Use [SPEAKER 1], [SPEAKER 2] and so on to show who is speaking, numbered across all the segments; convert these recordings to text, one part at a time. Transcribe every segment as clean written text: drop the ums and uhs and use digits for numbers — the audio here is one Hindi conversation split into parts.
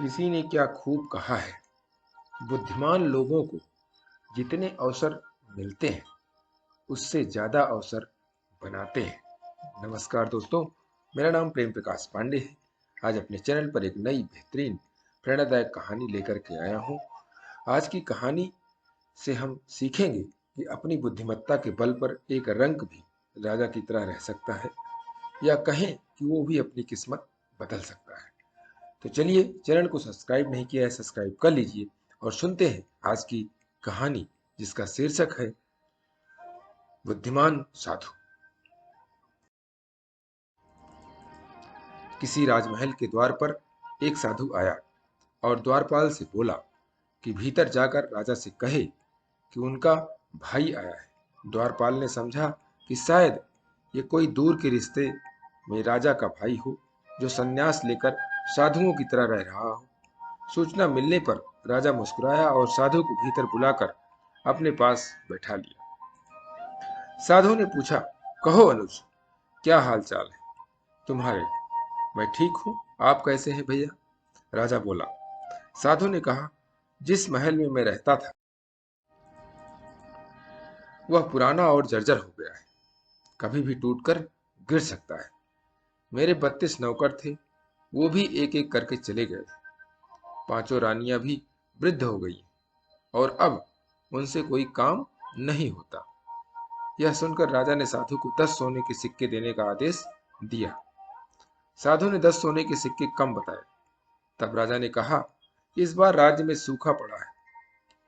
[SPEAKER 1] किसी ने क्या खूब कहा है, बुद्धिमान लोगों को जितने अवसर मिलते हैं उससे ज्यादा अवसर बनाते हैं। नमस्कार दोस्तों, मेरा नाम प्रेम प्रकाश पांडे है। आज अपने चैनल पर एक नई बेहतरीन प्रेरणादायक कहानी लेकर के आया हूँ। आज की कहानी से हम सीखेंगे कि अपनी बुद्धिमत्ता के बल पर एक रंक भी राजा की तरह रह सकता है, या कहें कि वो भी अपनी किस्मत बदल सकता है। तो चलिए, चैनल को सब्सक्राइब नहीं किया है, सब्सक्राइब कर लीजिए और सुनते हैं आज की कहानी, जिसका शीर्षक है बुद्धिमान साधु। किसी राजमहल के द्वार पर एक साधु आया और द्वारपाल से बोला कि भीतर जाकर राजा से कहे कि उनका भाई आया है। द्वारपाल ने समझा कि शायद ये कोई दूर के रिश्ते में राजा का भाई हो, जो संन्यास लेकर साधुओं की तरह रह रहा हो। सूचना मिलने पर राजा मुस्कुराया और साधु को भीतर बुलाकर अपने पास बैठा लिया। साधु ने पूछा, कहो अनुज, क्या हाल चाल है तुम्हारे? मैं ठीक हूँ, आप कैसे हैं भैया? राजा बोला। साधु ने कहा, जिस महल में मैं रहता था वह पुराना और जर्जर हो गया है, कभी भी टूटकर गिर सकता है। मेरे 32 नौकर थे, वो भी एक एक करके चले गए। पांचों रानियां भी वृद्ध हो गई और अब उनसे कोई काम नहीं होता। यह सुनकर राजा ने साधु को 10 सोने के सिक्के देने का आदेश दिया। साधु ने 10 सोने के सिक्के कम बताए। तब राजा ने कहा, इस बार राज्य में सूखा पड़ा है,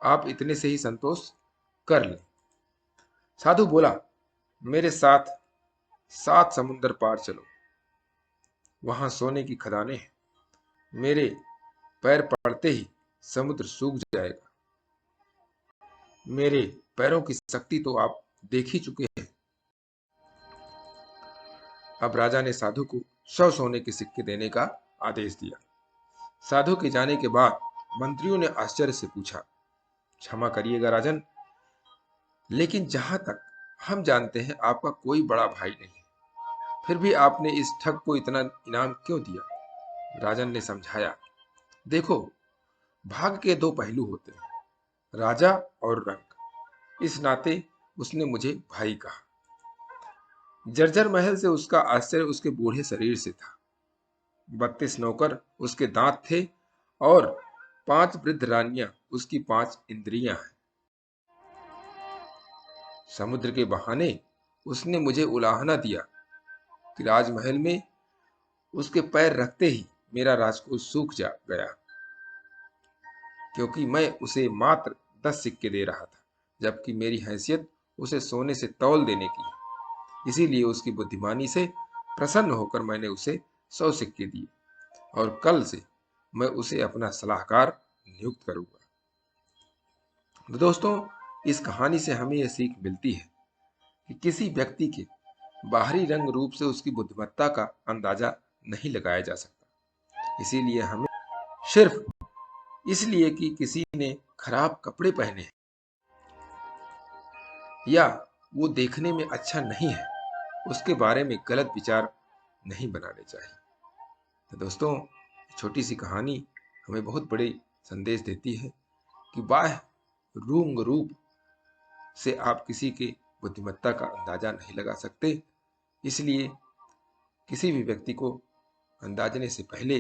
[SPEAKER 1] आप इतने से ही संतोष कर लें। साधु बोला, मेरे साथ 7 समुंदर पार चलो, वहां सोने की खदानें हैं। मेरे पैर पड़ते ही समुद्र सूख जाएगा। मेरे पैरों की शक्ति तो आप देख ही चुके हैं। अब राजा ने साधु को 100 सोने के सिक्के देने का आदेश दिया। साधु के जाने के बाद मंत्रियों ने आश्चर्य से पूछा, क्षमा करिएगा राजन, लेकिन जहां तक हम जानते हैं आपका कोई बड़ा भाई नहीं है, फिर भी आपने इस ठग को इतना इनाम क्यों दिया? राजन ने समझाया, देखो, भाग के 2 पहलू होते हैं, राजा और रंक। इस नाते उसने मुझे भाई कहा। जर्जर महल से उसका आश्चर्य उसके बूढ़े शरीर से था। 32 नौकर उसके दांत थे और 5 वृद्ध रानियां उसकी 5 इंद्रियां हैं। समुद्र के बहाने उसने मुझे उलाहना दिया कि राजमहल में उसके पैर रखते ही मेरा राजकोष सूख जा गया, क्योंकि मैं उसे मात्र 10 सिक्के दे रहा था, जबकि मेरी हैसियत उसे सोने से तौल देने की है। इसीलिए उसकी बुद्धिमानी से प्रसन्न होकर मैंने उसे 100 सिक्के दिए और कल से मैं उसे अपना सलाहकार नियुक्त करूंगा। तो दोस्तों, इस कहानी से हमें यह सीख मिलती है कि किसी व्यक्ति के बाहरी रंग रूप से उसकी बुद्धिमत्ता का अंदाजा नहीं लगाया जा सकता। इसीलिए हमें सिर्फ इसलिए कि किसी ने खराब कपड़े पहने हैं या वो देखने में अच्छा नहीं है, उसके बारे में गलत विचार नहीं बनाने चाहिए। तो दोस्तों, छोटी सी कहानी हमें बहुत बड़े संदेश देती है कि बाह्य रूंग रूप से आप किसी के बुद्धिमत्ता का अंदाजा नहीं लगा सकते। इसलिए किसी भी व्यक्ति को अंदाजने से पहले,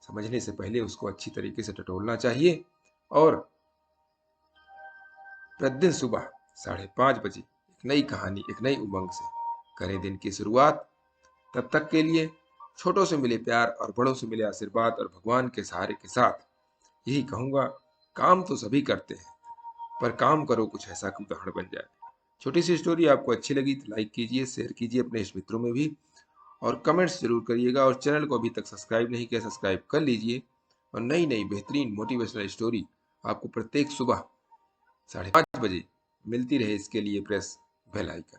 [SPEAKER 1] समझने से पहले उसको अच्छी तरीके से टटोलना चाहिए और प्रतिदिन सुबह 5:30 बजे एक नई कहानी, एक नई उमंग से करें दिन की शुरुआत। तब तक के लिए छोटों से मिले प्यार और बड़ों से मिले आशीर्वाद और भगवान के सहारे के साथ यही कहूंगा, काम तो सभी करते हैं, पर काम करो कुछ ऐसा कि उदाहरण बन जाए। छोटी सी स्टोरी आपको अच्छी लगी तो लाइक कीजिए, शेयर कीजिए अपने इष्ट मित्रों में भी, और कमेंट्स जरूर करिएगा। और चैनल को अभी तक सब्सक्राइब नहीं किया, सब्सक्राइब कर लीजिए। और नई नई बेहतरीन मोटिवेशनल स्टोरी आपको प्रत्येक सुबह 5:30 बजे मिलती रहे, इसके लिए प्रेस बेल आइकन।